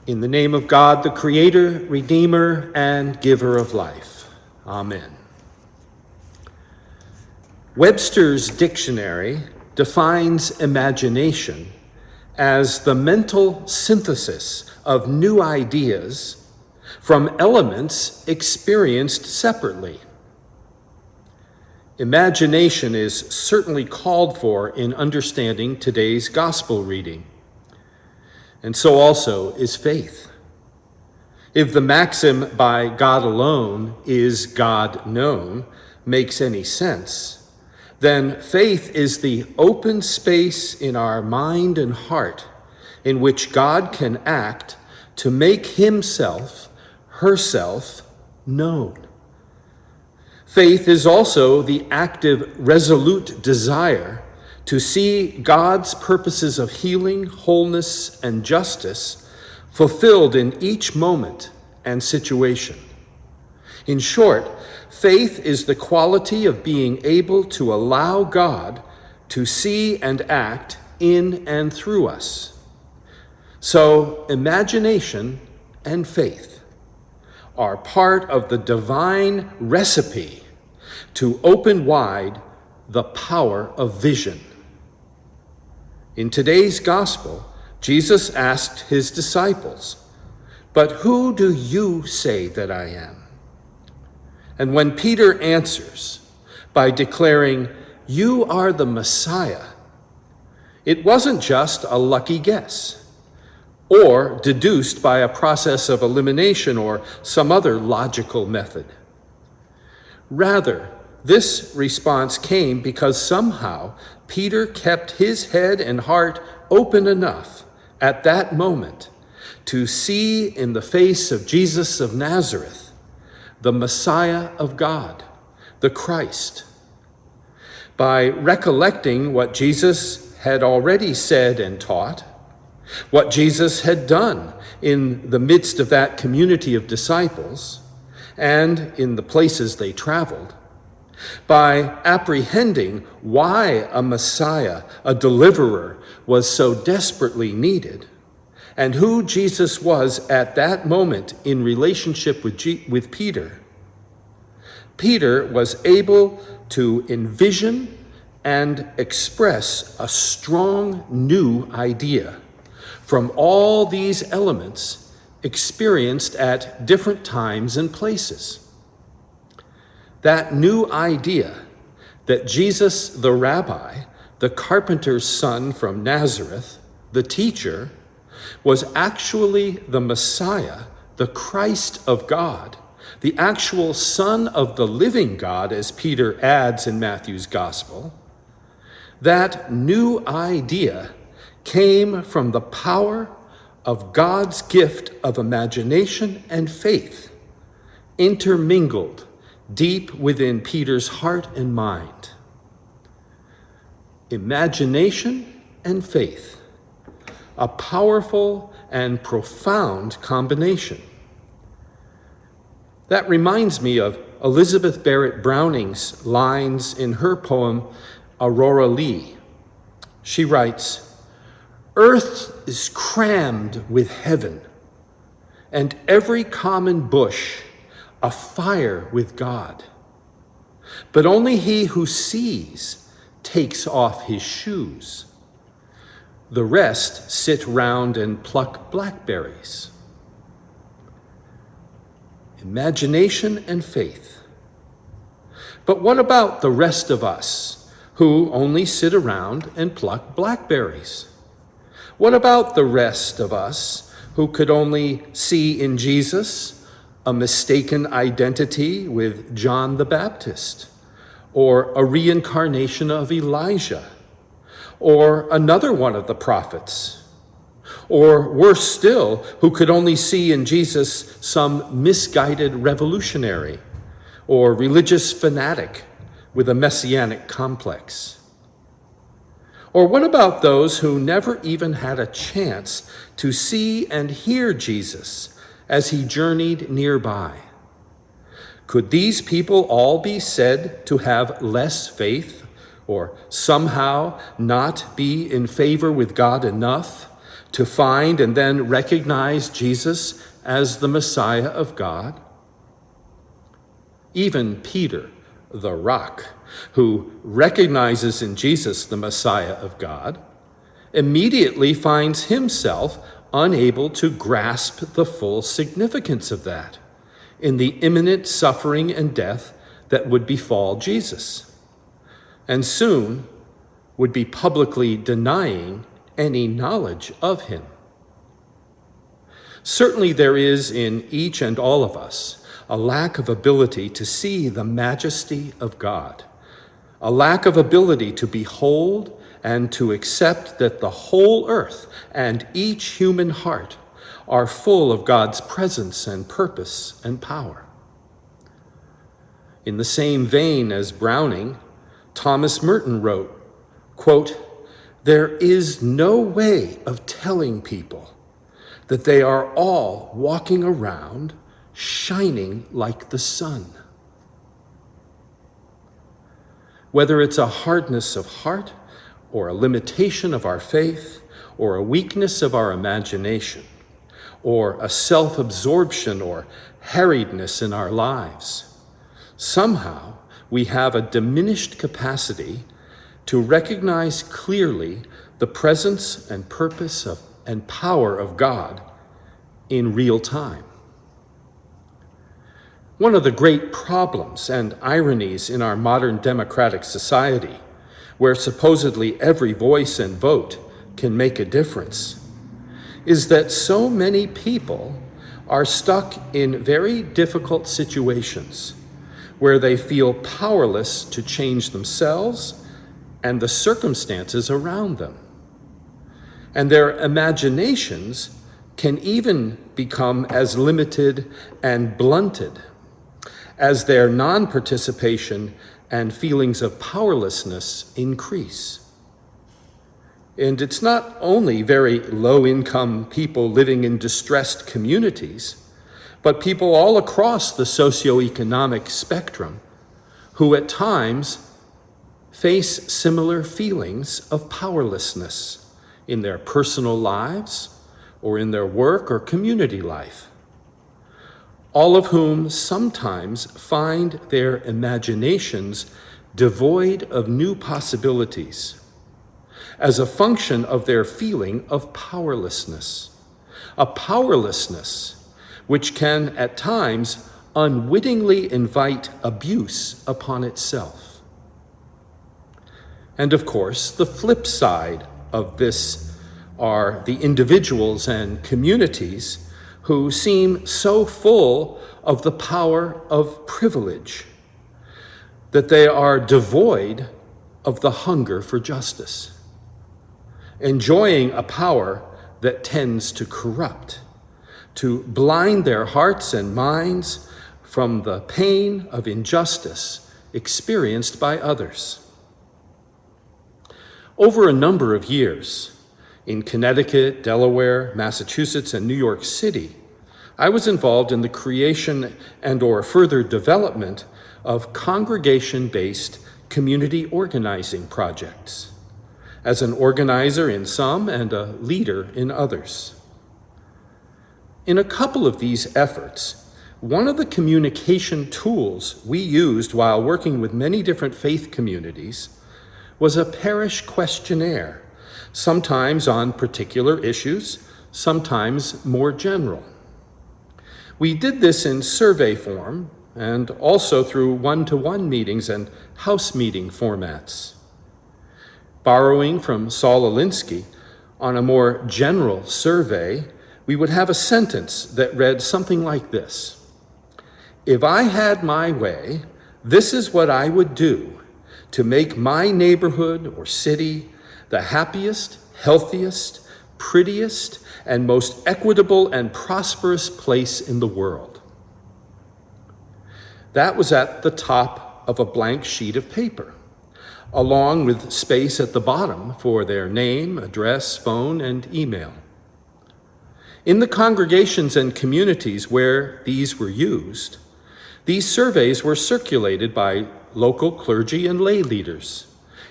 In the name of God, the Creator, Redeemer, and Giver of life. Amen. Webster's dictionary defines imagination as the mental synthesis of new ideas from elements experienced separately. Imagination is certainly called for in understanding today's gospel reading. And so also is faith. If the maxim "by God alone is God known" makes any sense, then faith is the open space in our mind and heart in which God can act to make himself, herself, known. Faith is also the active, resolute desire to see God's purposes of healing, wholeness, and justice fulfilled in each moment and situation. In short, faith is the quality of being able to allow God to see and act in and through us. So, imagination and faith are part of the divine recipe to open wide the power of vision. In today's gospel, Jesus asked his disciples, "But who do you say that I am?" And when Peter answers by declaring, "You are the Messiah," it wasn't just a lucky guess or deduced by a process of elimination or some other logical method. Rather, this response came because somehow Peter kept his head and heart open enough at that moment to see in the face of Jesus of Nazareth the Messiah of God, the Christ. By recollecting what Jesus had already said and taught, what Jesus had done in the midst of that community of disciples and in the places they traveled, by apprehending why a Messiah, a deliverer, was so desperately needed, and who Jesus was at that moment in relationship with Peter, Peter was able to envision and express a strong new idea from all these elements experienced at different times and places. That new idea that Jesus, the rabbi, the carpenter's son from Nazareth, the teacher, was actually the Messiah, the Christ of God, the actual Son of the living God, as Peter adds in Matthew's gospel, that new idea came from the power of God's gift of imagination and faith, intermingled deep within Peter's heart and mind. Imagination and faith, a powerful and profound combination. That reminds me of Elizabeth Barrett Browning's lines in her poem, Aurora Leigh. She writes, "Earth is crammed with heaven, and every common bush afire with God. But only he who sees takes off his shoes. The rest sit round and pluck blackberries." Imagination and faith. But what about the rest of us who only sit around and pluck blackberries? What about the rest of us who could only see in Jesus a mistaken identity with John the Baptist, or a reincarnation of Elijah, or another one of the prophets, or worse still, who could only see in Jesus some misguided revolutionary or religious fanatic with a messianic complex? Or what about those who never even had a chance to see and hear Jesus as he journeyed nearby? Could these people all be said to have less faith, or somehow not be in favor with God enough to find and then recognize Jesus as the Messiah of God? Even Peter, the rock, who recognizes in Jesus the Messiah of God, immediately finds himself unable to grasp the full significance of that in the imminent suffering and death that would befall Jesus, and soon would be publicly denying any knowledge of him. Certainly there is in each and all of us a lack of ability to see the majesty of God, a lack of ability to behold and to accept that the whole earth and each human heart are full of God's presence and purpose and power. In the same vein as Browning, Thomas Merton wrote, quote, "There is no way of telling people that they are all walking around shining like the sun." Whether it's a hardness of heart or a limitation of our faith or a weakness of our imagination or a self-absorption or harriedness in our lives, somehow we have a diminished capacity to recognize clearly the presence and purpose of and power of God in real time. One of the great problems and ironies in our modern democratic society, where supposedly every voice and vote can make a difference, is that so many people are stuck in very difficult situations where they feel powerless to change themselves and the circumstances around them. And their imaginations can even become as limited and blunted as their non-participation and feelings of powerlessness increase. And it's not only very low-income people living in distressed communities, but people all across the socioeconomic spectrum who at times face similar feelings of powerlessness in their personal lives or in their work or community life, all of whom sometimes find their imaginations devoid of new possibilities as a function of their feeling of powerlessness, a powerlessness which can at times unwittingly invite abuse upon itself. And of course, the flip side of this are the individuals and communities who seem so full of the power of privilege that they are devoid of the hunger for justice, enjoying a power that tends to corrupt, to blind their hearts and minds from the pain of injustice experienced by others. Over a number of years, in Connecticut, Delaware, Massachusetts, and New York City, I was involved in the creation and/or further development of congregation-based community organizing projects, as an organizer in some and a leader in others. In a couple of these efforts, one of the communication tools we used while working with many different faith communities was a parish questionnaire, sometimes on particular issues, sometimes more general. We did this in survey form and also through one-to-one meetings and house meeting formats. Borrowing from Saul Alinsky, on a more general survey, we would have a sentence that read something like this: "If I had my way, this is what I would do to make my neighborhood or city the happiest, healthiest, prettiest, and most equitable and prosperous place in the world." That was at the top of a blank sheet of paper, along with space at the bottom for their name, address, phone, and email. In the congregations and communities where these were used, these surveys were circulated by local clergy and lay leaders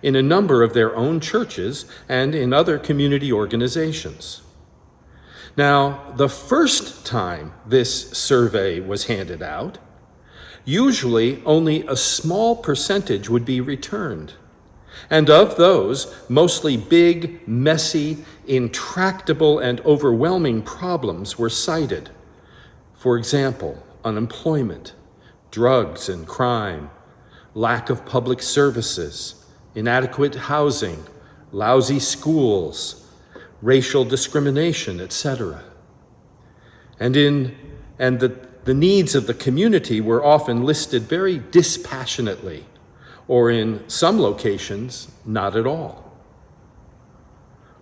in a number of their own churches and in other community organizations. Now, the first time this survey was handed out, usually only a small percentage would be returned. And of those, mostly big, messy, intractable, and overwhelming problems were cited. For example, unemployment, drugs and crime, lack of public services, inadequate housing, lousy schools, racial discrimination, etc. And the needs of the community were often listed very dispassionately, or in some locations, not at all.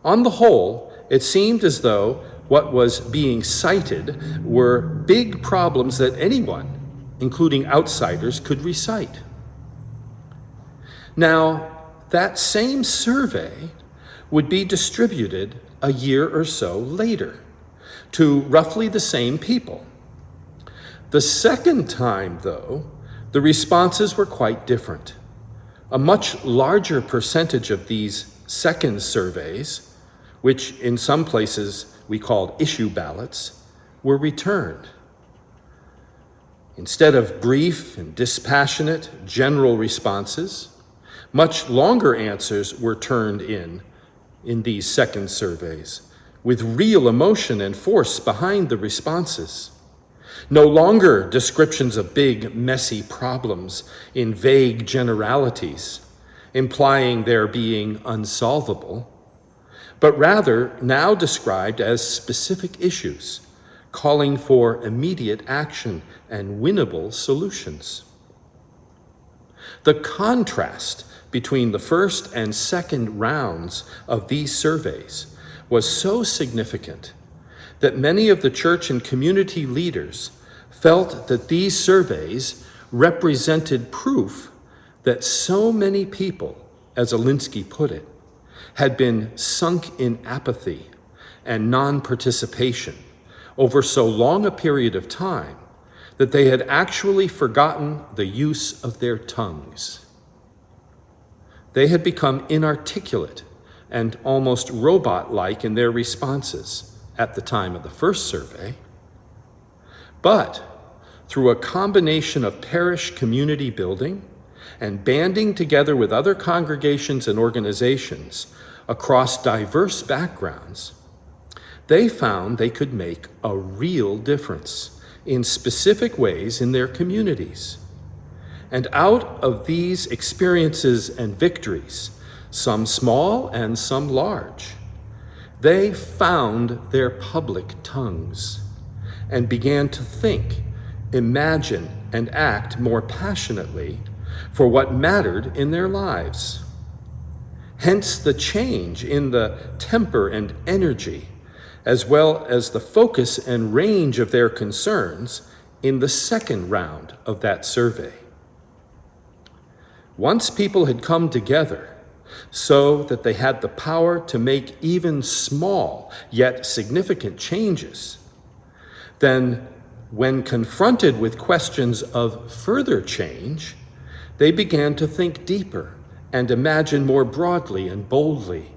On the whole, it seemed as though what was being cited were big problems that anyone, including outsiders, could recite. Now, that same survey would be distributed a year or so later to roughly the same people. The second time, though, the responses were quite different. A much larger percentage of these second surveys, which in some places we called issue ballots, were returned. Instead of brief and dispassionate general responses, much longer answers were turned in these second surveys, with real emotion and force behind the responses. No longer descriptions of big, messy problems in vague generalities, implying their being unsolvable, but rather now described as specific issues, calling for immediate action and winnable solutions. The contrast between the first and second rounds of these surveys was so significant that many of the church and community leaders felt that these surveys represented proof that so many people, as Alinsky put it, had been sunk in apathy and non-participation over so long a period of time that they had actually forgotten the use of their tongues. They had become inarticulate and almost robot-like in their responses at the time of the first survey. But through a combination of parish community building and banding together with other congregations and organizations across diverse backgrounds, they found they could make a real difference in specific ways in their communities. And out of these experiences and victories, some small and some large, they found their public tongues and began to think, imagine, and act more passionately for what mattered in their lives. Hence the change in the temper and energy, as well as the focus and range of their concerns in the second round of that survey. Once people had come together so that they had the power to make even small yet significant changes, then when confronted with questions of further change, they began to think deeper and imagine more broadly and boldly,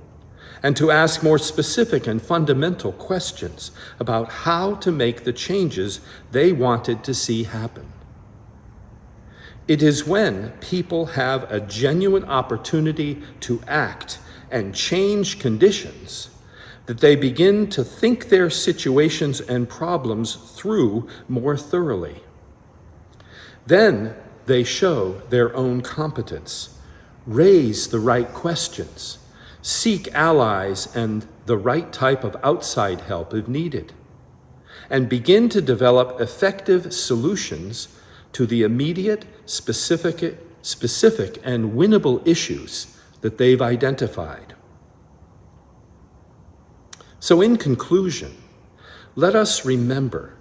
and to ask more specific and fundamental questions about how to make the changes they wanted to see happen. It is when people have a genuine opportunity to act and change conditions that they begin to think their situations and problems through more thoroughly. Then they show their own competence, raise the right questions, seek allies and the right type of outside help if needed, and begin to develop effective solutions to the immediate, specific and winnable issues that they've identified. So in conclusion, let us remember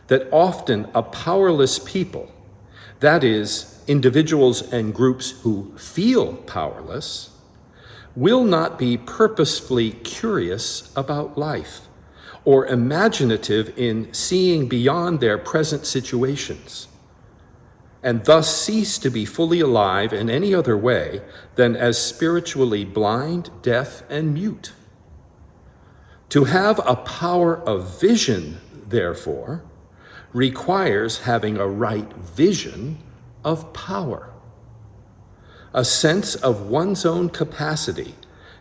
that often a powerless people, that is, individuals and groups who feel powerless, will not be purposefully curious about life or imaginative in seeing beyond their present situations, and thus cease to be fully alive in any other way than as spiritually blind, deaf, and mute. To have a power of vision, therefore, requires having a right vision of power, a sense of one's own capacity,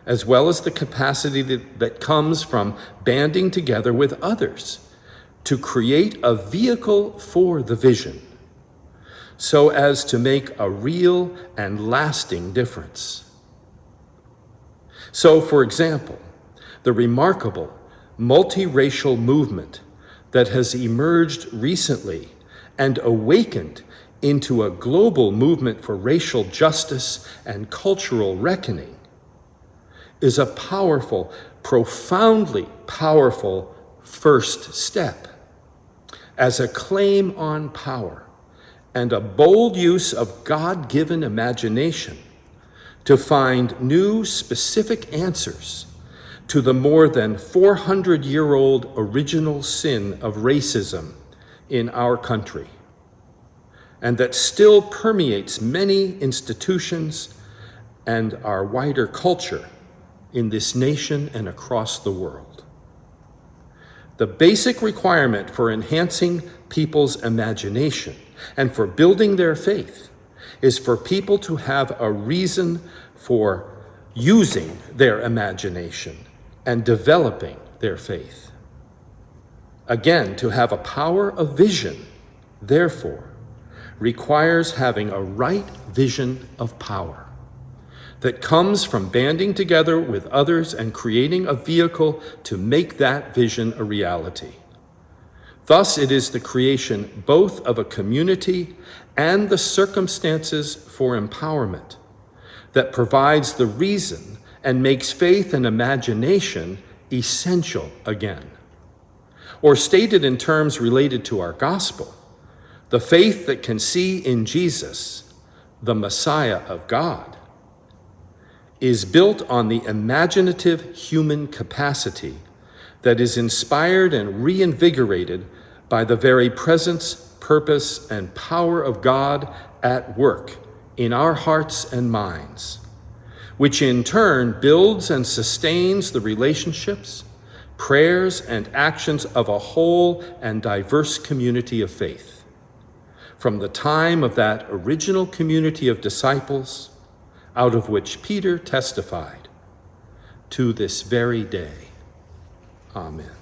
as well as the capacity that comes from banding together with others to create a vehicle for the vision, so as to make a real and lasting difference. So, for example, the remarkable multiracial movement that has emerged recently and awakened into a global movement for racial justice and cultural reckoning is a powerful, profoundly powerful first step as a claim on power and a bold use of God-given imagination to find new specific answers to the more than 400-year-old original sin of racism in our country, and that still permeates many institutions and our wider culture in this nation and across the world. The basic requirement for enhancing people's imagination and for building their faith is for people to have a reason for using their imagination and developing their faith. Again, to have a power of vision, therefore, requires having a right vision of power that comes from banding together with others and creating a vehicle to make that vision a reality. Thus, it is the creation both of a community and the circumstances for empowerment that provides the reason and makes faith and imagination essential again. Or stated in terms related to our gospel, the faith that can see in Jesus, the Messiah of God, is built on the imaginative human capacity that is inspired and reinvigorated by the very presence, purpose, and power of God at work in our hearts and minds, which in turn builds and sustains the relationships, prayers, and actions of a whole and diverse community of faith, from the time of that original community of disciples, out of which Peter testified, to this very day. Amen.